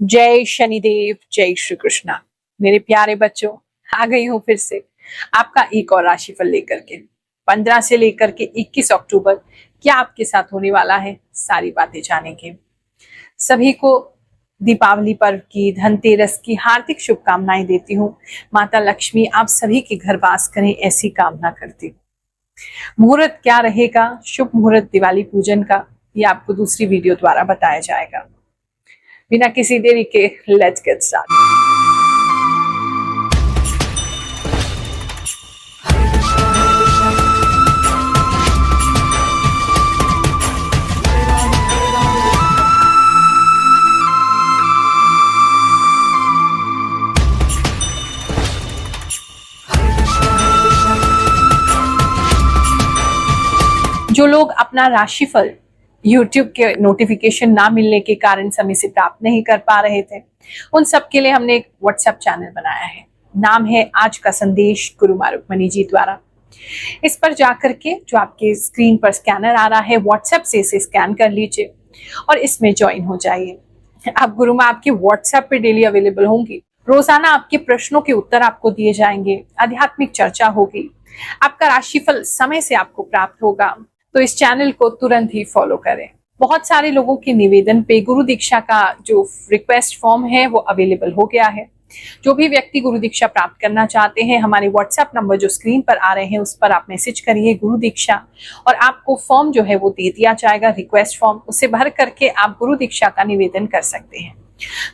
जय शनिदेव, जय श्री कृष्णा। मेरे प्यारे बच्चों, आ गई हूँ फिर से आपका एक और राशिफल लेकर के। 15 से लेकर के 21 अक्टूबर क्या आपके साथ होने वाला है, सारी बातें जानेंगे। सभी को दीपावली पर्व की, धनतेरस की हार्दिक शुभकामनाएं देती हूँ। माता लक्ष्मी आप सभी के घर वास करें, ऐसी कामना करती हूँ। मुहूर्त क्या रहेगा, शुभ मुहूर्त दिवाली पूजन का, ये आपको दूसरी वीडियो द्वारा बताया जाएगा। बिना किसी देरी के लेट्स गेट स्टार्ट। जो लोग अपना राशिफल YouTube के नोटिफिकेशन ना मिलने के कारण समय से प्राप्त नहीं कर पा रहे थे, उन सब के लिए हमने एक व्हाट्सएप चैनल बनाया है। नाम है आज का संदेश गुरु माँ रुक्मणी जी द्वारा। इस पर जाकर के जो आपके स्क्रीन पर स्कैनर आ रहा है, व्हाट्सएप से इसे स्कैन कर लीजिए और इसमें ज्वाइन हो जाइए। अब गुरु माँ आपके व्हाट्सएप पे डेली अवेलेबल होंगी। रोजाना आपके प्रश्नों के उत्तर आपको दिए जाएंगे, आध्यात्मिक चर्चा होगी, आपका राशिफल समय से आपको प्राप्त होगा। तो इस चैनल को तुरंत ही फॉलो करें। बहुत सारे लोगों के निवेदन पे गुरु दीक्षा का जो रिक्वेस्ट फॉर्म है वो अवेलेबल हो गया है। जो भी व्यक्ति गुरु दीक्षा प्राप्त करना चाहते हैं, हमारे व्हाट्सएप नंबर जो स्क्रीन पर आ रहे हैं उस पर आप मैसेज करिए गुरु दीक्षा, और आपको फॉर्म जो है वो दे दिया जाएगा, रिक्वेस्ट फॉर्म। उसे भर करके आप गुरु दीक्षा का निवेदन कर सकते हैं।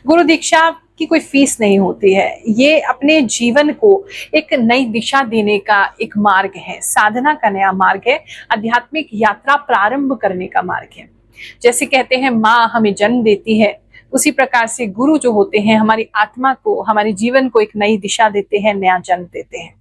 गुरु दीक्षा की कोई फीस नहीं होती है, ये अपने जीवन को एक नई दिशा देने का एक मार्ग है, साधना का नया मार्ग है, आध्यात्मिक यात्रा प्रारंभ करने का मार्ग है। जैसे कहते हैं माँ हमें जन्म देती है, उसी प्रकार से गुरु जो होते हैं हमारी आत्मा को, हमारे जीवन को एक नई दिशा देते हैं, नया जन्म देते हैं।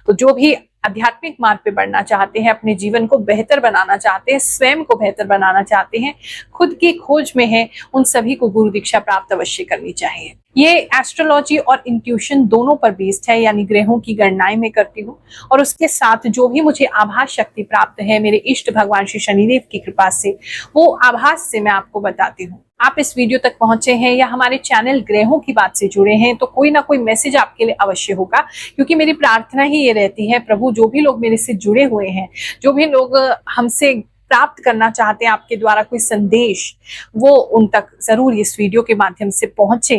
तो जो भी आध्यात्मिक मार्ग पे बढ़ना चाहते हैं, अपने जीवन को बेहतर बनाना चाहते हैं, स्वयं को बेहतर बनाना चाहते हैं, खुद की खोज में है, उन सभी को गुरु दीक्षा प्राप्त अवश्य करनी चाहिए। ये एस्ट्रोलॉजी और इंट्यूशन दोनों पर बेस्ड है, यानी ग्रहों की गणनाएं मैं करती हूँ और उसके साथ जो भी मुझे आभास शक्ति प्राप्त है मेरे इष्ट भगवान श्री शनिदेव की कृपा से, वो आभास से मैं आपको बताती हूँ। आप इस वीडियो तक पहुंचे हैं या हमारे चैनल ग्रहों की बात से जुड़े हैं तो कोई ना कोई मैसेज आपके लिए अवश्य होगा, क्योंकि मेरी प्रार्थना ही ये रहती है, प्रभु जो भी लोग मेरे से जुड़े हुए हैं, जो भी लोग हमसे प्राप्त करना चाहते हैं आपके द्वारा कोई संदेश, वो उन तक जरूर इस वीडियो के माध्यम से पहुंचे।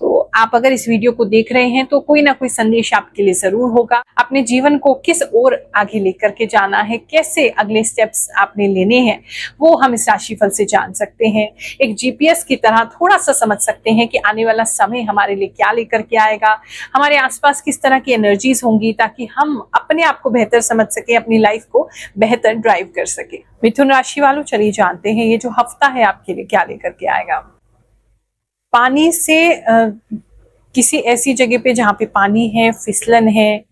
तो आप अगर इस वीडियो को देख रहे हैं तो कोई ना कोई संदेश आपके लिए जरूर होगा। अपने जीवन को किस ओर आगे लेकर के जाना है, कैसे अगले स्टेप्स आपने लेने हैं, वो हम इस राशिफल से जान सकते हैं। एक जीपीएस की तरह थोड़ा सा समझ सकते हैं कि आने वाला समय हमारे लिए क्या लेकर के आएगा, हमारे आसपास किस तरह की एनर्जीज होंगी, ताकि हम अपने आप को बेहतर समझ सके, अपनी लाइफ को बेहतर ड्राइव कर सके। मिथुन राशि वालों, चलिए जानते हैं ये जो हफ्ता है आपके लिए क्या लेकर के आएगा। पानी से किसी ऐसी जगह पे जहाँ पे पानी है, फिसलन है,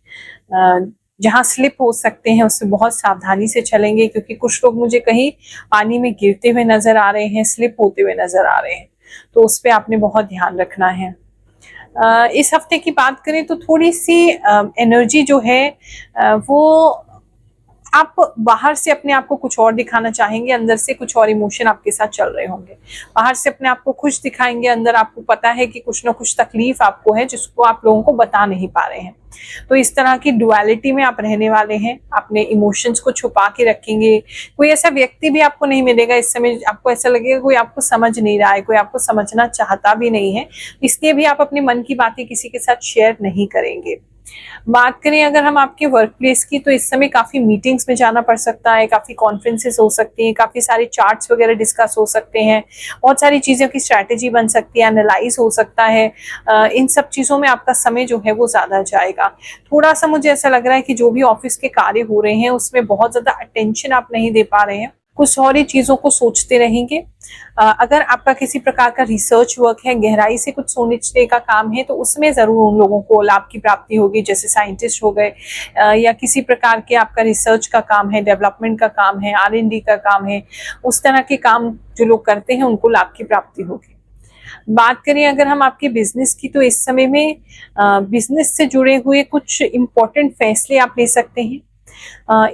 जहाँ स्लिप हो सकते हैं, उससे बहुत सावधानी से चलेंगे, क्योंकि कुछ लोग मुझे कहीं पानी में गिरते हुए नजर आ रहे हैं, स्लिप होते हुए नजर आ रहे हैं, तो उस पर आपने बहुत ध्यान रखना है। इस हफ्ते की बात करें तो थोड़ी सी एनर्जी जो है वो आप बाहर से अपने आप को कुछ और दिखाना चाहेंगे, अंदर से कुछ और इमोशन आपके साथ चल रहे होंगे। बाहर से अपने आप को खुश दिखाएंगे, अंदर आपको पता है कि कुछ ना कुछ तकलीफ आपको है जिसको आप लोगों को बता नहीं पा रहे हैं। तो इस तरह की डुअलिटी में आप रहने वाले हैं, अपने इमोशंस को छुपा के रखेंगे। कोई ऐसा व्यक्ति भी आपको नहीं मिलेगा इस समय, आपको ऐसा लगेगा कोई आपको समझ नहीं रहा है, कोई आपको समझना चाहता भी नहीं है, इसलिए भी आप अपने मन की बातें किसी के साथ शेयर नहीं करेंगे। बात करें अगर हम आपके वर्क प्लेस की, तो इस समय काफी मीटिंग्स में जाना पड़ सकता है, काफी कॉन्फ्रेंसेस हो सकती हैं, काफी सारे चार्ट्स वगैरह डिस्कस हो सकते हैं, बहुत सारी चीजों की स्ट्रैटेजी बन सकती है, एनालाइज हो सकता है। इन सब चीजों में आपका समय जो है वो ज्यादा जाएगा। थोड़ा सा मुझे ऐसा लग रहा है कि जो भी ऑफिस के कार्य हो रहे हैं उसमें बहुत ज्यादा अटेंशन आप नहीं दे पा रहे हैं, कुछ सारी चीजों को सोचते रहेंगे। अगर आपका किसी प्रकार का रिसर्च वर्क है, गहराई से कुछ सोचने का काम है, तो उसमें जरूर उन लोगों को लाभ की प्राप्ति होगी, जैसे साइंटिस्ट हो गए, या किसी प्रकार के आपका रिसर्च का काम है, डेवलपमेंट का काम है, R&D का काम है, उस तरह के काम जो लोग करते हैं उनको लाभ की प्राप्ति होगी। बात करें अगर हम आपके बिजनेस की, तो इस समय में बिजनेस से जुड़े हुए कुछ इंपॉर्टेंट फैसले आप ले सकते हैं।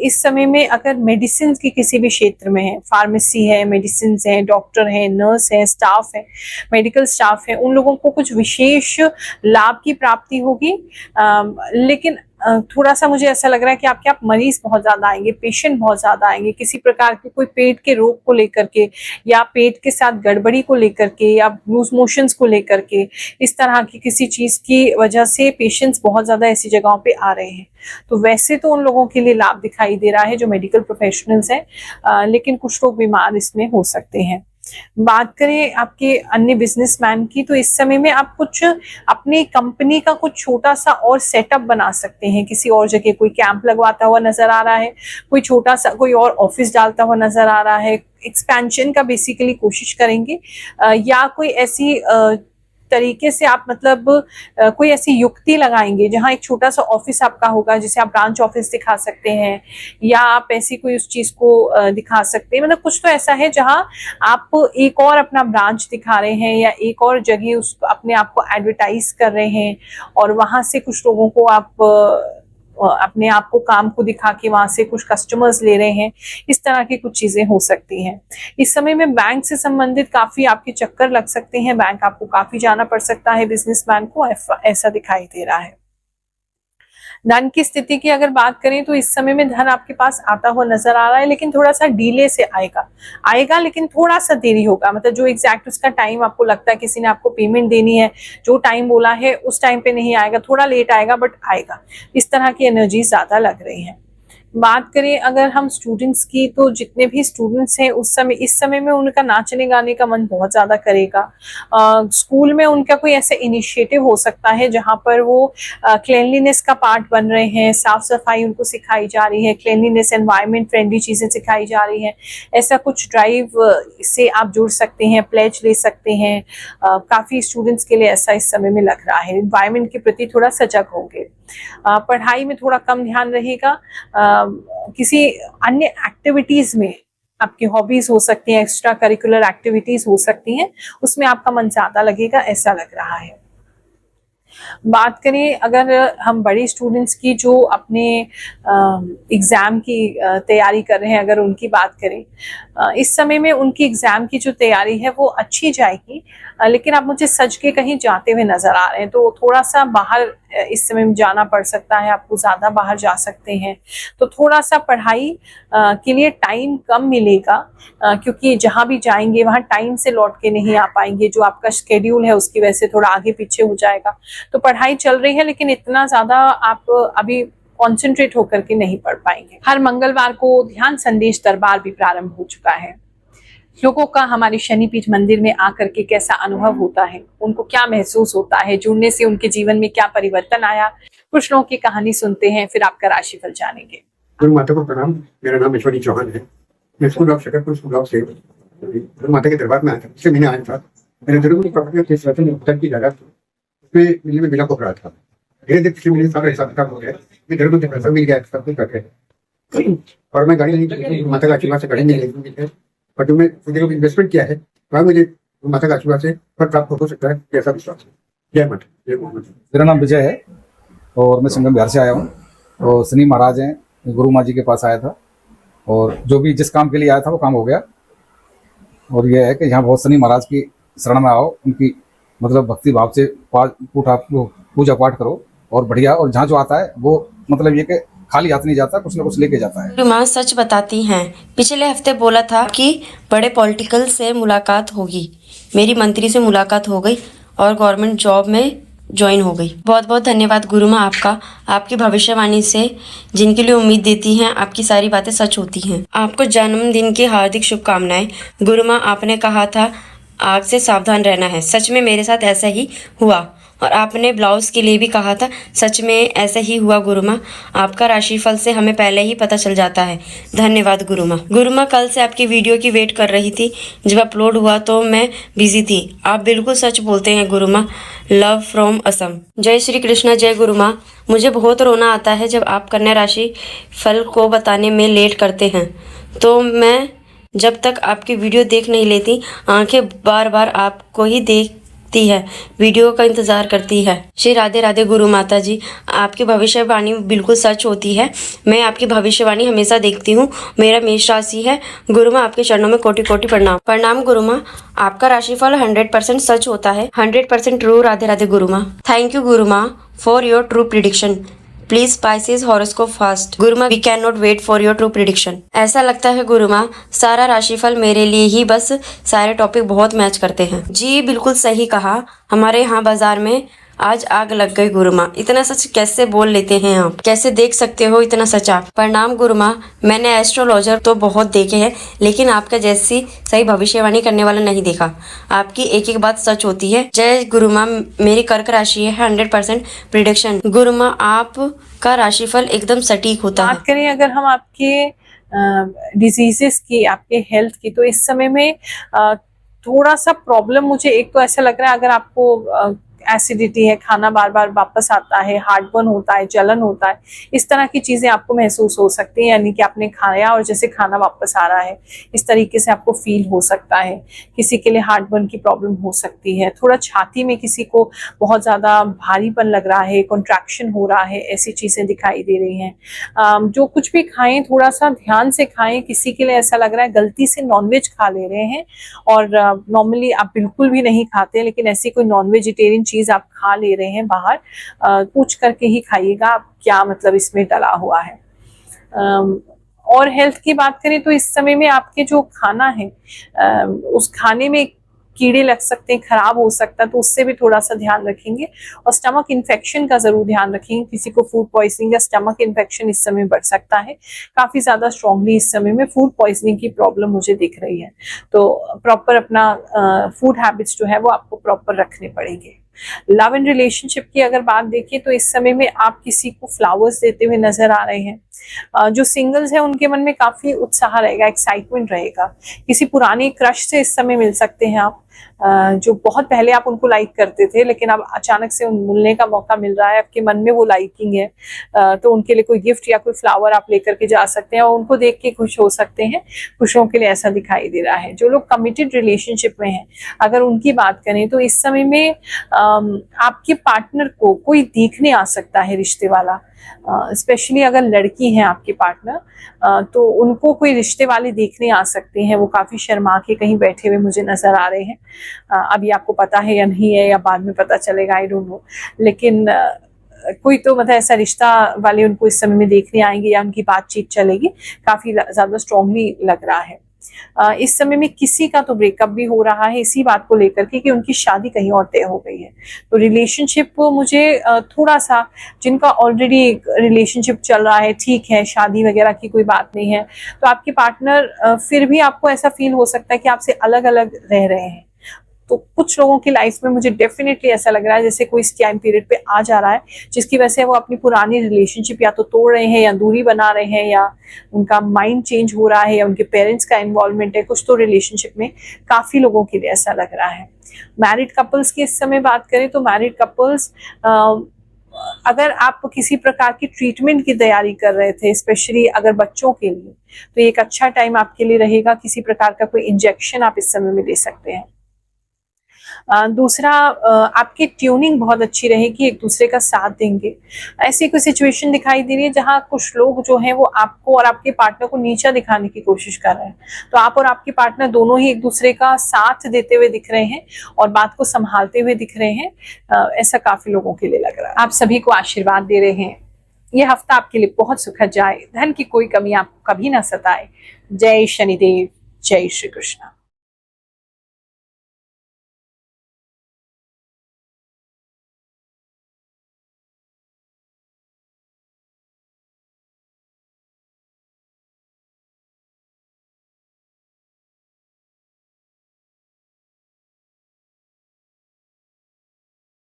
इस समय में अगर मेडिसिन की किसी भी क्षेत्र में है, फार्मेसी है, मेडिसिन है, डॉक्टर है, नर्स है, स्टाफ है, मेडिकल स्टाफ है, उन लोगों को कुछ विशेष लाभ की प्राप्ति होगी। लेकिन थोड़ा सा मुझे ऐसा लग रहा है कि आपके आप मरीज बहुत ज्यादा आएंगे, पेशेंट बहुत ज्यादा आएंगे, किसी प्रकार के कोई पेट के रोग को लेकर के या पेट के साथ गड़बड़ी को लेकर के या लूज मोशंस को लेकर के, इस तरह की किसी चीज की वजह से पेशेंट्स बहुत ज्यादा ऐसी जगहों पे आ रहे हैं। तो वैसे तो उन लोगों के लिए लाभ दिखाई दे रहा है जो मेडिकल प्रोफेशनल्स हैं, लेकिन कुछ लोग बीमार इसमें हो सकते हैं। बात करें आपके अन्य बिजनेसमैन की, तो इस समय में आप कुछ अपनी कंपनी का कुछ छोटा सा और सेटअप बना सकते हैं। किसी और जगह कोई कैंप लगवाता हुआ नजर आ रहा है, कोई छोटा सा कोई और ऑफिस डालता हुआ नजर आ रहा है, एक्सपेंशन का बेसिकली कोशिश करेंगे, या कोई ऐसी तरीके से आप मतलब कोई ऐसी युक्ति लगाएंगे जहां एक छोटा सा ऑफिस आपका होगा जिसे आप ब्रांच ऑफिस दिखा सकते हैं, या आप ऐसी कोई उस चीज को दिखा सकते हैं। मतलब कुछ तो ऐसा है जहां आप एक और अपना ब्रांच दिखा रहे हैं या एक और जगह उस अपने आप को एडवर्टाइज कर रहे हैं और वहां से कुछ लोगों को आप अपने आप को काम को दिखा के वहां से कुछ कस्टमर्स ले रहे हैं। इस तरह की कुछ चीजें हो सकती हैं। इस समय में बैंक से संबंधित काफी आपके चक्कर लग सकते हैं, बैंक आपको काफी जाना पड़ सकता है बिजनेसमैन को, ऐसा दिखाई दे रहा है। धन की स्थिति की अगर बात करें तो इस समय में धन आपके पास आता हुआ नजर आ रहा है, लेकिन थोड़ा सा डिले से आएगा लेकिन थोड़ा सा देरी होगा। मतलब जो एग्जैक्ट उसका टाइम आपको लगता है किसी ने आपको पेमेंट देनी है, जो टाइम बोला है उस टाइम पे नहीं आएगा, थोड़ा लेट आएगा बट आएगा। इस तरह की एनर्जी ज्यादा लग रही है। बात करें अगर हम स्टूडेंट्स की, तो जितने भी स्टूडेंट्स हैं इस समय में उनका नाचने गाने का मन बहुत ज्यादा करेगा। स्कूल में उनका कोई ऐसा इनिशिएटिव हो सकता है जहां पर वो क्लीनलीनेस का पार्ट बन रहे हैं, साफ सफाई उनको सिखाई जा रही है, क्लीनलीनेस एनवायरनमेंट फ्रेंडली चीजें सिखाई जा रही हैं। ऐसा कुछ ड्राइव से आप जुड़ सकते हैं, प्लेज ले सकते हैं। काफी स्टूडेंट्स के लिए ऐसा इस समय में लग रहा है। एनवायरनमेंट के प्रति थोड़ा सजग होंगे। पढ़ाई में थोड़ा कम ध्यान रहेगा। किसी अन्य एक्टिविटीज में आपकी हॉबीज हो सकती हैं, एक्स्ट्रा करिकुलर एक्टिविटीज हो सकती हैं, उसमें आपका मन ज्यादा लगेगा, ऐसा लग रहा है। बात करें अगर हम बड़े स्टूडेंट्स की जो अपने एग्जाम की तैयारी कर रहे हैं, अगर उनकी बात करें, इस समय में उनकी एग्जाम की जो तैयारी है वो अच्छी जाएगी, लेकिन आप मुझे सच के कहीं जाते हुए नजर आ रहे हैं, तो थोड़ा सा बाहर इस समय में जाना पड़ सकता है, आपको ज्यादा बाहर जा सकते हैं। तो थोड़ा सा पढ़ाई के लिए टाइम कम मिलेगा, क्योंकि जहां भी जाएंगे वहां टाइम से लौट के नहीं आ पाएंगे। जो आपका शेड्यूल है उसकी वजह से थोड़ा आगे पीछे हो जाएगा। तो पढ़ाई चल रही है लेकिन इतना ज्यादा आप अभी कॉन्सेंट्रेट होकर के नहीं पढ़ पाएंगे। हर मंगलवार को ध्यान संदेश दरबार भी प्रारंभ हो चुका है। लोगों का हमारे शनिपीठ मंदिर में आकर के कैसा अनुभव होता है, उनको क्या महसूस होता है, जुड़ने से उनके जीवन में क्या परिवर्तन आया, कुछ लोगों की कहानी सुनते हैं, फिर आपका राशिफल जानेंगे। गुरु माता को प्रणाम। मेरा नाम ईश्वरी चौहान है। मैं school of Shakarpur school of से गुरु माता के दरबार में आया था। पिछले महीने आया था। मेरे जरूर प्रॉपर्टी की जगह उसमें मिलने में मिला को रहा था। धीरे धीरे पिछले महीने सारा हिसाब किताब हो गया। मैं जरूर मुझे पैसा मिल गया, सब कुछ करके, और मैं गाड़ी नहीं, माता का आशीर्वाद से गाड़ी नहीं लेगी, बट मैं मुझे इन्वेस्टमेंट किया है, वहाँ मुझे माता का आशीर्वाद से फल प्राप्त हो सकता है, ऐसा विश्वास है। जय माता। मेरा नाम विजय है और मैं संगम बिहार से आया हूँ। और शनि महाराज हैं, गुरु माँ जी के पास आया था और जो भी जिस काम के लिए आया था वो काम हो गया। और यह है कि यहाँ बहुत शनि महाराज की शरण में आओ, उनकी मतलब भक्ति भाव से पूजा पाठ करो और बढ़िया। और जहाँ जो आता है वो मतलब ये कि खाली हाथ नहीं जाता, कुछ ना कुछ लेके जाता है। माँ सच बताती हैं। पिछले हफ्ते बोला था कि बड़े पॉलिटिकल से मुलाकात होगी, मेरी मंत्री से मुलाकात हो गई और गवर्नमेंट जॉब में ज्वाइन हो गई। बहुत बहुत धन्यवाद गुरु माँ आपका। आपकी भविष्यवाणी से जिनके लिए उम्मीद देती हैं, आपकी सारी बातें सच होती हैं। आपको जन्मदिन की हार्दिक शुभकामनाएं। गुरु माँ, आपने कहा था आग से सावधान रहना है, सच में मेरे साथ ऐसा ही हुआ। और आपने ब्लाउज के लिए भी कहा था, सच में ऐसा ही हुआ गुरु माँ। आपका राशिफल से हमें पहले ही पता चल जाता है। धन्यवाद गुरु माँ। गुरु माँ, कल से आपकी वीडियो की वेट कर रही थी, जब अपलोड हुआ तो मैं बिजी थी। आप बिल्कुल सच बोलते हैं गुरु माँ। Love from Assam. जय श्री कृष्णा। जय गुरु माँ। मुझे बहुत रोना आता है जब आप कन्या राशि फल को बताने में लेट करते हैं, तो मैं जब तक आपकी वीडियो देख नहीं लेती, आंखें बार बार आपको ही देखती देखती है, वीडियो का इंतजार करती है। श्री राधे राधे गुरु माता जी, आपकी भविष्यवाणी बिल्कुल सच होती है। मैं आपकी भविष्यवाणी हमेशा देखती हूँ। मेरा मेष राशि है। गुरु माँ, आपके चरणों में कोटि कोटि प्रणाम। प्रणाम गुरु माँ, आपका राशिफल 100% सच होता है, 100% ट्रू। राधे राधे गुरु माँ। Thank you Guru Maa for your true prediction. Please spices horoscope fast. Guru Maa, we can not wait for your true prediction. ऐसा लगता है गुरु माँ, सारा राशिफल मेरे लिए ही बस सारे टॉपिक बहुत मैच करते हैं। जी बिल्कुल सही कहा, हमारे यहाँ बाजार में आज आग लग गई गुरु माँ। इतना सच कैसे बोल लेते हैं आप, कैसे देख सकते हो इतना सच आप। प्रणाम गुरु माँ, मैंने एस्ट्रोलॉजर तो बहुत देखे हैं, लेकिन आपका जैसी सही भविष्यवाणी करने वाला नहीं देखा। आपकी एक एक बात सच होती है। जय गुरु माँ, मेरी कर्क राशि है 100% प्रिडिक्शन। गुरु माँ, आपका राशिफल एकदम सटीक होता है। बात करें अगर हम आपके डिजीजेस की, आपके हेल्थ की, तो इस समय में थोड़ा सा प्रॉब्लम मुझे एक तो ऐसा लग रहा है, अगर आपको एसिडिटी है, खाना बार बार वापस आता है, हार्टबर्न होता है, जलन होता है, इस तरह की चीजें आपको महसूस हो सकती हैं। यानी कि आपने खाया और जैसे खाना वापस आ रहा है, इस तरीके से आपको फील हो सकता है। किसी के लिए हार्टबर्न की प्रॉब्लम हो सकती है। थोड़ा छाती में किसी को बहुत ज्यादा भारीपन लग रहा है, कॉन्ट्रैक्शन हो रहा है, ऐसी चीजें दिखाई दे रही हैं। जो कुछ भी खाएं थोड़ा सा ध्यान से खाएं। किसी के लिए ऐसा लग रहा है गलती से नॉनवेज खा ले रहे हैं, और नॉर्मली आप बिल्कुल भी नहीं खाते, लेकिन ऐसी कोई नॉन वेजिटेरियन चीज आप खा ले रहे हैं बाहर, पूछ करके ही खाइएगा क्या मतलब इसमें डला हुआ है। और हेल्थ की बात करें तो इस समय में आपके जो खाना है, उस खाने में कीड़े लग सकते हैं, खराब हो सकता है, तो उससे भी थोड़ा सा ध्यान रखेंगे। और स्टमक इन्फेक्शन का जरूर ध्यान रखेंगे। किसी को फूड पॉइजनिंग या स्टमक इन्फेक्शन इस समय बढ़ सकता है। काफी ज्यादा स्ट्रांगली इस समय में फूड पॉइजनिंग की प्रॉब्लम मुझे दिख रही है। तो प्रॉपर अपना फूड हैबिट्स जो है वो आपको प्रॉपर रखने पड़ेंगे। लव एंड रिलेशनशिप की अगर बात देखिए तो इस समय में आप किसी को फ्लावर्स देते हुए नजर आ रहे हैं। जो सिंगल्स हैं उनके मन में काफी उत्साह रहेगा, एक्साइटमेंट रहेगा। किसी पुराने क्रश से इस समय मिल सकते हैं आप, जो बहुत पहले आप उनको लाइक करते थे, लेकिन अब अचानक से मिलने का मौका मिल रहा है, आपके मन में वो लाइकिंग है। तो उनके लिए कोई गिफ्ट या कोई फ्लावर आप लेकर के जा सकते हैं और उनको देख के खुश हो सकते हैं। खुशियों के लिए ऐसा दिखाई दे रहा है। जो लोग कमिटेड रिलेशनशिप में हैं, अगर उनकी बात करें तो इस समय में आपके पार्टनर को कोई देखने आ सकता है, रिश्ते वाला। स्पेशली अगर लड़की है आपके पार्टनर, तो उनको कोई रिश्ते वाले देखने आ सकते हैं। वो काफी शर्मा के कहीं बैठे हुए मुझे नजर आ रहे हैं। अभी आपको पता है या नहीं है, या बाद में पता चलेगा, आई डोंट नो। लेकिन कोई तो मतलब ऐसा रिश्ता वाले उनको इस समय में देखने आएंगे या उनकी बातचीत चलेगी। काफी ज्यादा स्ट्रांगली लग रहा है। इस समय में किसी का तो ब्रेकअप भी हो रहा है इसी बात को लेकर के कि उनकी शादी कहीं और तय हो गई है। तो रिलेशनशिप मुझे थोड़ा सा, जिनका ऑलरेडी रिलेशनशिप चल रहा है, ठीक है, शादी वगैरह की कोई बात नहीं है, तो आपके पार्टनर फिर भी आपको ऐसा फील हो सकता है कि आपसे अलग अलग रह रहे हैं। तो कुछ लोगों की लाइफ में मुझे डेफिनेटली ऐसा लग रहा है जैसे कोई इस टाइम पीरियड पे आ जा रहा है, जिसकी वजह से वो अपनी पुरानी रिलेशनशिप या तो तोड़ रहे हैं, या दूरी बना रहे हैं, या उनका माइंड चेंज हो रहा है, या उनके पेरेंट्स का इन्वॉल्वमेंट है। कुछ तो रिलेशनशिप में काफी लोगों के लिए ऐसा लग रहा है। मैरिड कपल्स की इस समय बात करें तो मैरिड कपल्स, अगर आप किसी प्रकार की ट्रीटमेंट की तैयारी कर रहे थे, स्पेशली अगर बच्चों के लिए, तो एक अच्छा टाइम आपके लिए रहेगा। किसी प्रकार का कोई इंजेक्शन आप इस समय में ले सकते हैं। दूसरा, आपकी ट्यूनिंग बहुत अच्छी रहेगी, एक दूसरे का साथ देंगे। ऐसी कोई सिचुएशन दिखाई दे रही है जहां कुछ लोग जो हैं वो आपको और आपके पार्टनर को नीचा दिखाने की कोशिश कर रहे हैं, तो आप और आपके पार्टनर दोनों ही एक दूसरे का साथ देते हुए दिख रहे हैं और बात को संभालते हुए दिख रहे हैं। ऐसा काफी लोगों के लिए लग रहा है। आप सभी को आशीर्वाद दे रहे हैं। ये हफ्ता आपके लिए बहुत सुखद जाए, धन की कोई कमी आपको कभी ना सताए। जय शनिदेव, जय श्री कृष्ण।